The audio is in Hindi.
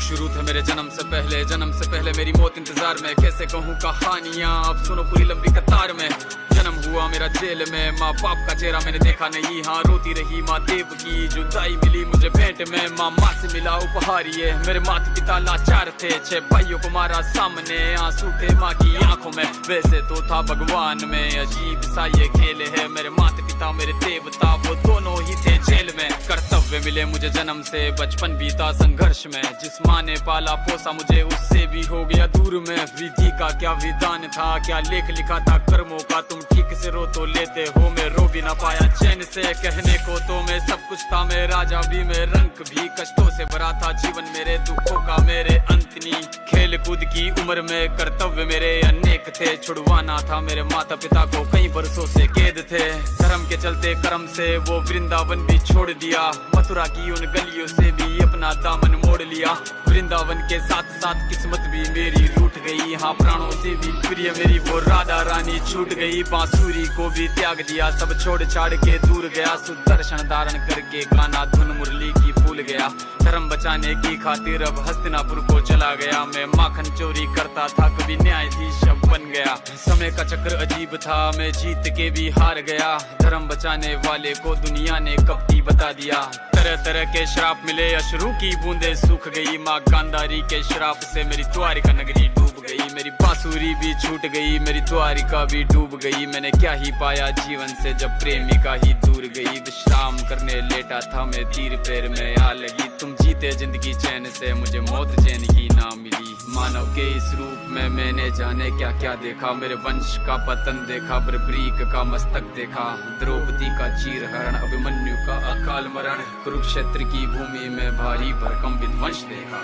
शुरू थे मेरे जन्म से पहले मेरी मौत इंतजार में। कैसे कहूँ कहानियाँ, अब सुनो पूरी लंबी कतार में। जन्म हुआ मेरा जेल में, माँ बाप का चेहरा मैंने देखा नहीं। हाँ रोती रही माँ देव की, जुदाई मिली मुझे भेंट में। माँ से मिला उपहार ये, मेरे माता पिता लाचार थे। 6 भाइयों को मारा सामने, आंसू थे माँ की आंखों में। वैसे तो था भगवान में, अजीब सा ये खेल है। मेरे माता पिता मेरे देवता, वो दोनों ही थे जेल में। कर्तव्य मिले मुझे जन्म से, बचपन बीता संघर्ष में। जिस माँ ने पाला पोसा मुझे, उससे भी हो गया दूर में। विधि का क्या विधान था, क्या लेख लिखा था कर्मों का। तुम ठीक से रो तो लेते हो, मैं रो भी ना पाया चैन से। कहने को तो मैं सब कुछ था, मैं राजा भी, मैं रंग भी। कष्टों से भरा था जीवन मेरे, दुखों का मेरे अंत नहीं। खेल कूद की उम्र में कर्तव्य मेरे अनेक थे। छुड़वाना था मेरे माता पिता को, कई बरसों से कैद थे। धर्म के चलते कर्म से वो वृंदावन भी छोड़ दिया। मथुरा की उन गलियों से भी अपना दामन मोड़ लिया। वृंदावन के साथ साथ किस्मत भी मेरी रूठ गई। हाँ प्राणों से भी प्रिय मेरी वो राधा रानी छूट गई। बांसुरी को भी त्याग दिया, सब छोड़ छाड़ के दूर गया। सुदर्शन धारण करके गाना धुन मुरली की भूल गया। धर्म बचाने की खातिर अब हस्तिनापुर को चला गया। मैं माखन चोरी करता था, कभी न्यायाधीश अब बन गया। समय का चक्र अजीब था, मैं जीत के भी हार गया। धर्म बचाने वाले को दुनिया ने कपटी बता दिया। तरह तरह के श्राप मिले, अश्रु की बूंदे सूख गई। माँ गांधारी के श्राप से मेरी द्वारिका नगरी डूब गई। मेरी बांसुरी भी छूट गई, मेरी द्वारिका भी डूब गई। मैंने क्या ही पाया जीवन से, जब प्रेमिका ही दूर गई। विश्राम करने लेटा था मैं, तीर पैर में आ लगी। तुम जीते जिंदगी चैन से, मुझे मौत चैन की ना मिली। मानव के इस रूप में मैंने जाने क्या क्या देखा। मेरे वंश का पतन देखा, बर्बरीक का मस्तक देखा। द्रौपदी का चीरहरण, अभिमन्यु का अकाल मरण। कुरुक्षेत्र की भूमि में भारी भरकम विध्वंस देखा।